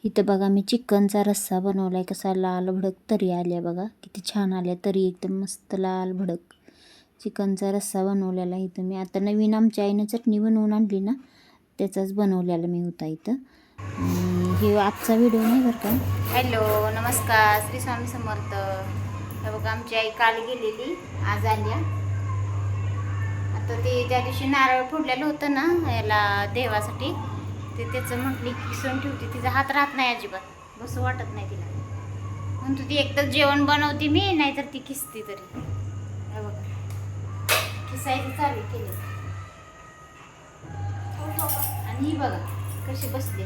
इथं बघा मी चिकनचा रस्सा बनवला आहे. कसा लाल भडक तरी आल्या बघा, किती छान आल्या तरी, एकदम मस्त लाल भडक चिकनचा रस्सा बनवलेला आहे. इथं मी आता नवीन आमच्या आईनं चटणी बनवून आणली ना, त्याचाच बनवलेला मी होता इथं. हे आजचा व्हिडिओ नाही बरं का. हॅलो, नमस्कार, श्री स्वामी समर्थ. हे बघा आमची आई काल गेलेली, आज आल्या. आता ते त्या दिवशी नारळ फोडलेलं होतं ना याला देवासाठी, ते त्याचं म्हटली किसून ठेवते. तिचा हात राहत नाही अजिबात, बसं वाटत नाही तिला. म्हणतो ती एकतर जेवण बनवते मी, नाहीतर ती किसते तरी. हे बघा किसायचं चालू केले. आणि ही बघा कशी बसली.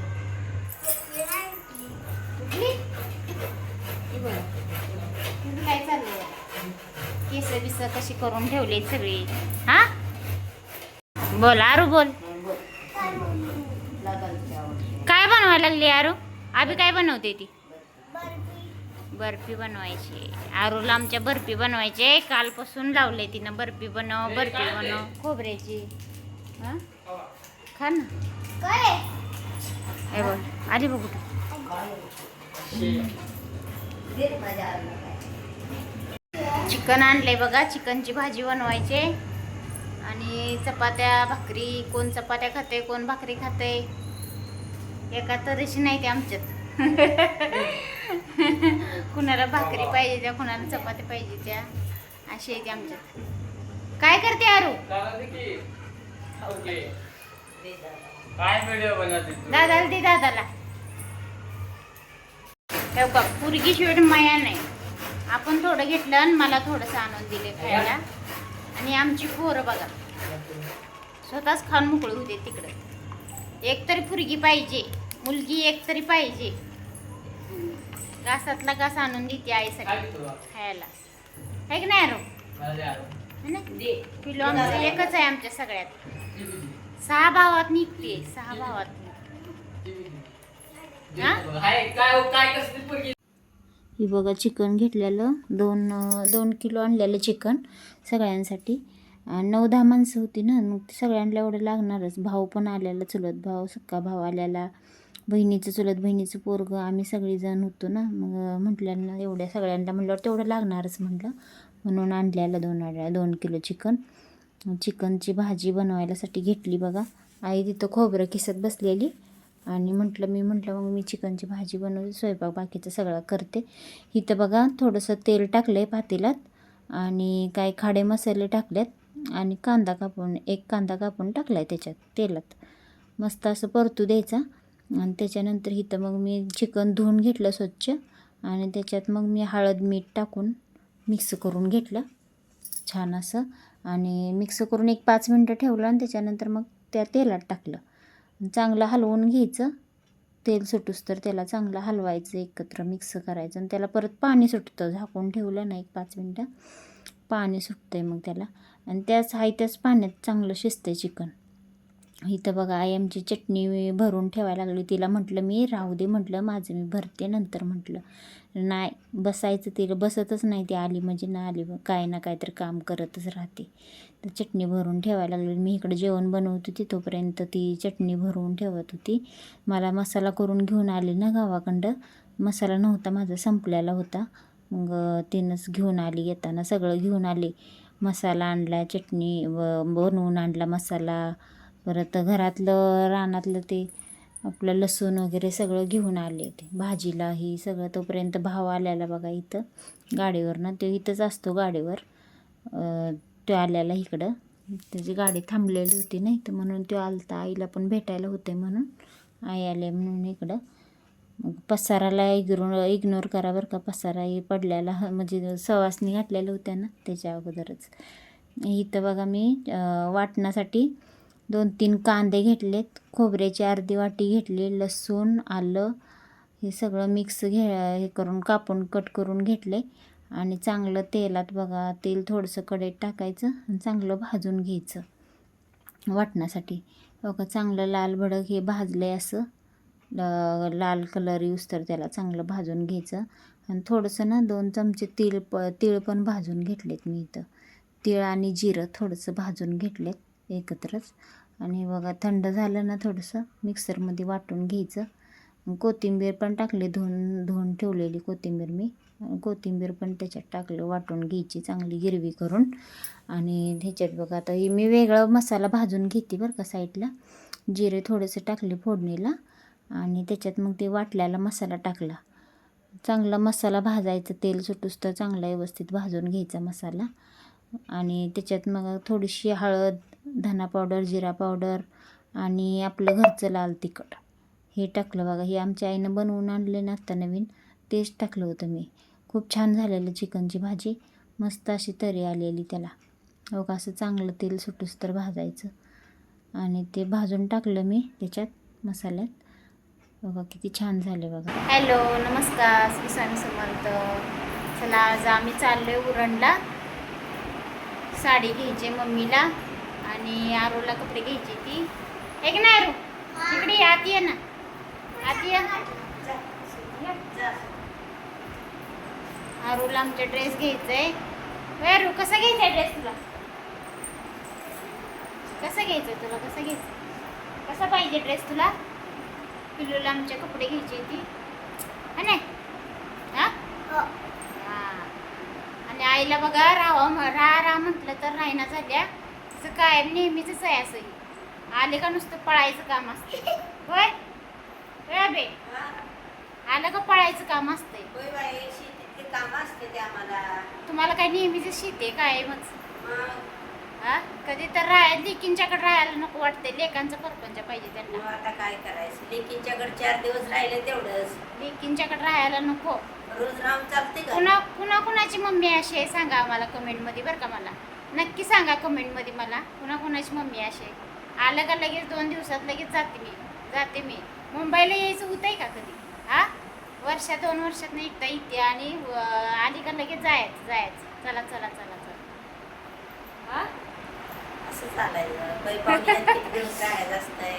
काय चाललंय, केस बिस कशी करून ठेवले सगळी. हा बोल आरू, बोल. काय बनवायला लागली आरू? आभी काय बनवते ती? बर्फी बनवायची. आरूला आमच्या बर्फी बनवायचे, कालपासून लावले तिनं. बर्फी बनव, बर्फी बनव खोबऱ्याची. हा खा ना. काय बोल आधी बघू. चिकन आणलंय बघा, चिकनची भाजी बनवायचे आणि चपात्या भाकरी. कोण चपात्या खाते, कोण भाकरी खाते, एका तरीशी नाही ते आमच्यात. कुणाला भाकरी पाहिजे त्या, कुणाला चपात्या पाहिजे त्या, अशी आहे ती आमच्यात. काय करते आरू? दादाला दे, दादाला. का पुरगी शिवाय माया नाही. आपण थोडं घेतलं आणि मला थोडंसं आणून दिले खायला. आणि आमची पोरं बघा स्वतःच खाऊन मोकळी होते तिकडं. एक तरी पुरगी पाहिजे, मुलगी एक तरी पाहिजे. घासातला घास आणून देते आईसाठी खायला, आहे की नाही रो? पिलो आमचं एकच आहे आमच्या सगळ्यात. 6 भावात निघते, 6 भावात. ही बघा चिकन घेतलेलं, 2 किलो आणलेलं चिकन सगळ्यांसाठी. 9-10 माणसं होती ना, मग सगळ्यांना एवढं लागणारच. भाऊ पण आलेला, चुलत भाऊ, सक्का भाऊ आलेला, बहिणीचं चुलत बहिणीचं पोरगं, आम्ही सगळीजण होतो ना. मग म्हटल्यानं एवढ्या सगळ्यांना म्हटल्यावर तेवढं लागणारच म्हटलं, म्हणून आणलेलं 2 किलो चिकन. चिकनची भाजी बनवायलासाठी घेतली बघा. आई तिथं खोबरं किसत बसलेली आणि मग मी चिकनची भाजी बनवते, स्वयंपाक बाकीचं सगळं करते. इथं बघा थोडंसं तेल टाकलं आहे पातेल्यात आणि काही खाडे मसाले टाकलेत आणि एक कांदा कापून टाकला आहे त्याच्यात तेलात. मस्त असं परतू द्यायचा. आणि त्याच्यानंतर इथं मग मी चिकन धुवून घेतलं स्वच्छ आणि त्याच्यात मग मी हळद मीठ टाकून मिक्स करून घेतलं छान असं. आणि मिक्स करून 5 मिनटं ठेवलं आणि त्याच्यानंतर मग त्या तेलात टाकलं. चांगलं हलवून घ्यायचं, तेल सुटूस तर त्याला चांगलं हलवायचं, एकत्र मिक्स करायचं. आणि त्याला परत पाणी सुटतं, झाकून ठेवलं नाही 5 मिनटं पाणी सुटतं आहे मग त्याला. आणि त्याच पाण्यात चांगलं शिजतं चिकन. इथं बघा आई आमची चटणी भरून ठेवायला लागली. तिला म्हटलं मी राहू दे, म्हटलं माझं मी भरते नंतर. म्हटलं नाही बसायचं, तिला बसतच नाही. ती आली म्हणजे ना आली, काय ना काय तर काम करतच राहते. तर चटणी भरून ठेवायला लागली. मी इकडे जेवण बनवत होती, तोपर्यंत ती चटणी भरून ठेवत होती. मला मसाला करून घेऊन आली ना गावाकडं. मसाला नव्हता माझा, संपलेला होता. मग तिनंच घेऊन आली, येताना सगळं घेऊन आली. मसाला आणला, चटणी बनवून आणला मसाला, परत घरातलं रानातलं ते आपलं लसूण वगैरे सगळं घेऊन आले ते भाजीला. ही सगळं तोपर्यंत भाव आलेला बघा इथं गाडीवरनं. तो इथंच असतो गाडीवर. तो आलेला इकडं, त्याची गाडी थांबलेली होती नाही तर, म्हणून तो आलता. आईला पण भेटायला होते म्हणून आई आले म्हणून इकडं. मग पसाराला इग्नोर करा बरं का. पसारा पडलेला म्हणजे सवासनी घातलेल्या होत्या ना त्याच्या अगोदरच. इथं बघा मी वाटण्यासाठी 2-3 कांदे घेतलेत, खोबऱ्याची अर्धी वाटी घेतली, लसूण आलं हे सगळं मिक्स हे करून कापून कट करून घेतले. आणि चांगलं तेलात बघा, तेल थोडंसं कढईत टाकायचं आणि चांगलं भाजून घ्यायचं वाटण्यासाठी. बघा चांगलं लाल भडक हे भाजले, असं लाल कलर तर त्याला चांगलं भाजून घ्यायचं. आणि थोडंसं ना 2 चमचे तीळ पण भाजून घेतलेत मी इथं. तीळ आणि जिरं थोडंसं भाजून घेतलेत एकत्रच. आणि बघा थंड झालं ना थोडंसं मिक्सरमध्ये वाटून घ्यायचं. कोथिंबीर पण टाकली, धुवून ठेवलेली कोथिंबीर मी. कोथिंबीर पण त्याच्यात टाकलं, वाटून घ्यायची चांगली गिरवी करून. आणि ह्याच्यात बघा आता ही मी वेगळा मसाला भाजून घेते बरं का साईडला. जिरे थोडेसे टाकले फोडणीला आणि त्याच्यात मग ते वाटल्याला मसाला टाकला. चांगला मसाला भाजायचा, तेल सुटूस तर चांगला व्यवस्थित भाजून घ्यायचा मसाला. आणि त्याच्यात मग थोडीशी हळद, धना पावडर, जिरा पावडर आणि आपलं घरचं लाल तिखट हे टाकलं बघा. हे आमच्या आईनं बनवून आणले ना आता नवीन, तेच टाकलं होतं मी. खूप छान झालेलं चिकनची भाजी, मस्त अशी तरी आलेली त्याला. बघा असं चांगलं तेल सुटूस तर भाजायचं आणि ते भाजून टाकलं मी त्याच्यात मसाल्यात. बघा किती छान झाले बघा. हॅलो, नमस्कार, श्री स्वामी समर्थ. चला आज आम्ही चाललोय उरणला. साडी घ्यायची मम्मीला आणि आरूला कपडे घ्यायची. ती एक ना आरू, इकडे ये, आत ये ना, आत ये. आरूला आमचा ड्रेस घ्यायचा आहे. आरू कसा घ्यायचा ड्रेस तुला? कसा घ्यायचा तुला? कसा घ्यायचा? कसा पाहिजे ड्रेस तुला? पिल्लूला आमच्या कपडे घ्यायची ती है ना. हां हां. आणि आईला बघा राहा म्हटलं तर राहिना झाल्या. असं काय नेहमीच आहे असंही. आले का नुसतं पळायचं काम असते. होय बे, आलं का पळायचं काम असते. काम असते ते आम्हाला. तुम्हाला काय नेहमीच शेती काय मग? हा, कधी तर लेकींच्याकडे राहायला नको वाटते. लेकांचं परपंच पाहिजे त्यांना. आता काय करायचं, लेकींच्याकडे 4 दिवस राहिले तेवढंच. लेकींच्याकडे राहायला नको. रोज राम चालते का? कुणाची मम्मी अशी आहे सांगा आम्हाला कमेंटमध्ये बरं का. मला नक्की सांगा कमेंटमध्ये मला कुणाची मम्मी अशी आहे. आलं का लगेच 2 दिवसात लगेच जाते मी. मुंबईला यायचं होतंय का कधी? हा, वर्षात 2 वर्षात नाही एकदा इथे आणि आली का लगेच जायचं. चला चला चला चला. हा, असं चालायचं. पै पाहुण्यात किती दिवस राहायचं असतंय?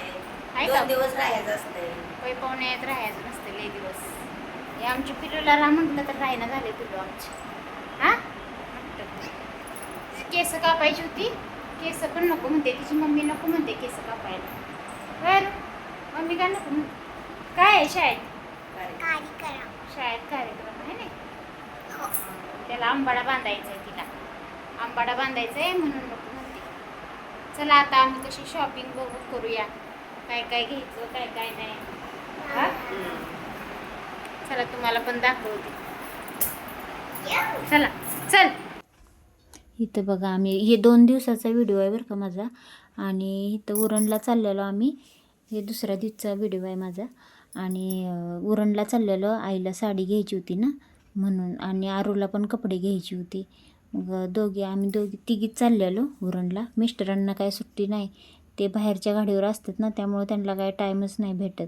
आहे का? 2 दिवस राहायचं असतंय. पै पाहुण्यात राहायचं नसतं लय दिवस. हे आमची पिल्लूला राहा म्हटलं तर राहायला झाले पिल्लू आमची. हा, केस कापायची होती. केस पण नको म्हणते, तिची मम्मी नको म्हणते केस कापायला. बरं, मम्मी काय नको म्हणते? काय आहे शाळेत? शाळेत कार्यक्रम आहे ना. त्याला आंबाडा बांधायचा आहे. तिला आंबाडा बांधायचा आहे म्हणून नको म्हणते. चला आता आम्ही कशी शॉपिंग करूया. काय काय घ्यायचं काय काय नाही. हा, चला तुम्हाला पण दाखवते. चला चल. इथं बघा आम्ही, हे 2 दिवसाचा व्हिडिओ आहे बरं का माझा. आणि इथं उरणला चाललेलो आम्ही. हे दुसऱ्या दिवसाचा व्हिडिओ आहे माझा. आणि उरणला चाललेलो, आईला साडी घ्यायची होती ना म्हणून, आणि आरूला पण कपडे घ्यायची होती. मग आम्ही तिघीच चाललेलो उरणला. मिस्टरांना काय सुट्टी नाही, ते बाहेरच्या गाडीवर असतात ना, त्यामुळे त्यांना काय टाईमच नाही भेटत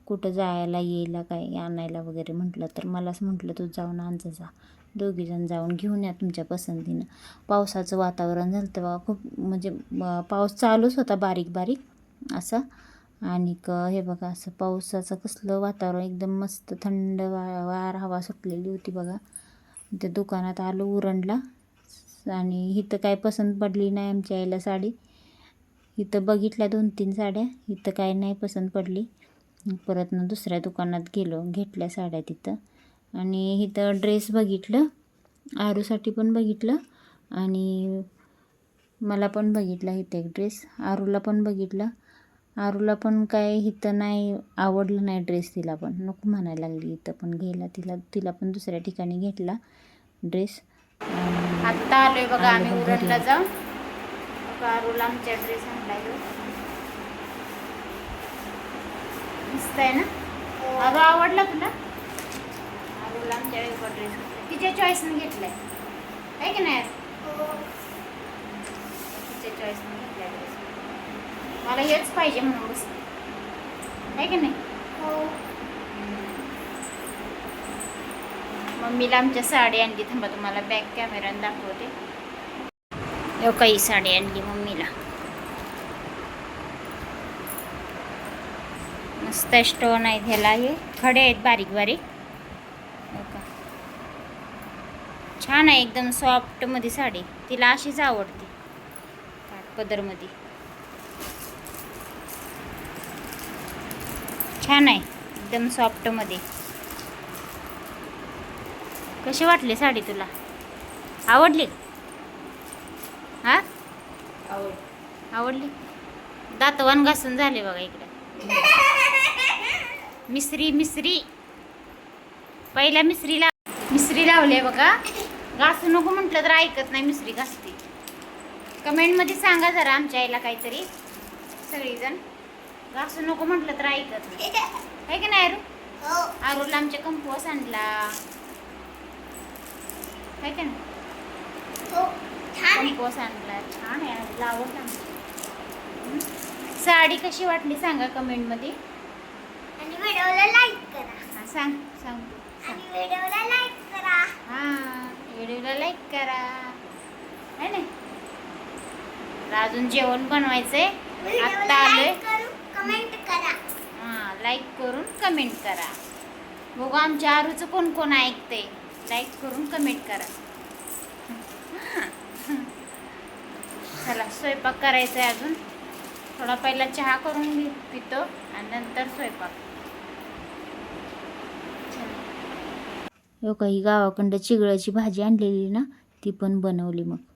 कुठं जायला यायला काय आणायला वगैरे. म्हटलं तर मलाच म्हटलं तू जाऊन आणजा जा, दोघीजण जाऊन घेऊन या तुमच्या पसंतीनं. पावसाचं वातावरण झालं तर बघा खूप, म्हणजे पाऊस चालूच होता बारीक बारीक असा. आणि हे बघा असं पावसाचं कसलं वातावरण, एकदम मस्त थंड वार हवा सुटलेली होती बघा. त्या दुकानात आलो उरणला आणि इथं काय पसंत पडली नाही आमच्या आईला साडी. इथं बघितल्या 2-3 साड्या, इथं काय नाही पसंत पडली. परत ना दुसऱ्या दुकानात गेलो, घेतल्या साड्या तिथं. आणि इथं ड्रेस बघितलं, आरूसाठी पण बघितलं आणि मला पण बघितला इथं एक ड्रेस. आरूला पण बघितला. आरूला पण काय इथं नाही आवडलं नाही ड्रेस, तिला पण नको म्हणायला लागली इथं पण घ्यायला. तिला पण दुसऱ्या ठिकाणी घेतला ड्रेस. आत्ता आलोय बघा आम्ही उरणला जाऊन. आरूला आमच्या ड्रेस आणलाय. मस्त आहे ना. आरू आवडला तुला? आरूला आमच्या वेगळा ड्रेस तिच्या चॉईसने घेतलाय आहे की नाही? तिच्या चॉईसने घेतलाय ड्रेस. मला हेच पाहिजे म्हणून बसले आहे की नाही? मम्मीला आमच्या साडी आणली. थांबा तुम्हाला बॅक कॅमेराने दाखवते. काही साडी आणली मम्मीला. मस्त स्टोन आहेत ह्याला, हे खडे आहेत बारीक बारीक. छान आहे एकदम सॉफ्ट मध्ये साडी. तिला अशीच आवडते पदरमध्ये. छान आहे एकदम सॉफ्टमध्ये. कशी वाटली साडी तुला? आवडली? हा आवडली. दातवान घासून झाले बघा इकडे. मिसरी पहिला मिसरी लावली बघा. घासू नको म्हटलं तर ऐकत नाही, मिसरी घासते. कमेंटमध्ये सांगा जरा आमच्या आईला काहीतरी सगळीजण. घासू नको म्हटलं तर ऐकत नाही, आहे की नाही आरू? आरूला आमच्या कंपोस आणला, आहे का नाही? कंपोस आणला छान आहे, आरूला आवडला. साडी कशी वाटली सांगा कमेंटमध्ये. आणि व्हिडिओला लाईक करा. हा सांग सांग आणि व्हिडिओला लाईक करा. हा व्हिडिओला लाईक करा, है ना? अजून जेवण बनवायचंय. आत्ता आलोय. कमेंट करा. हा लाईक करून कमेंट करा. बघू आमच्या आरूचं कोण कोण ऐकते. लाईक करून कमेंट करा. चला स्वयंपाक करायचा आहे अजून थोडा. पहिला चहा करून पितो आणि नंतर स्वयंपाक. हो काही गावाकडं चिगळाची भाजी आणलेली ना, ती पण बनवली मग.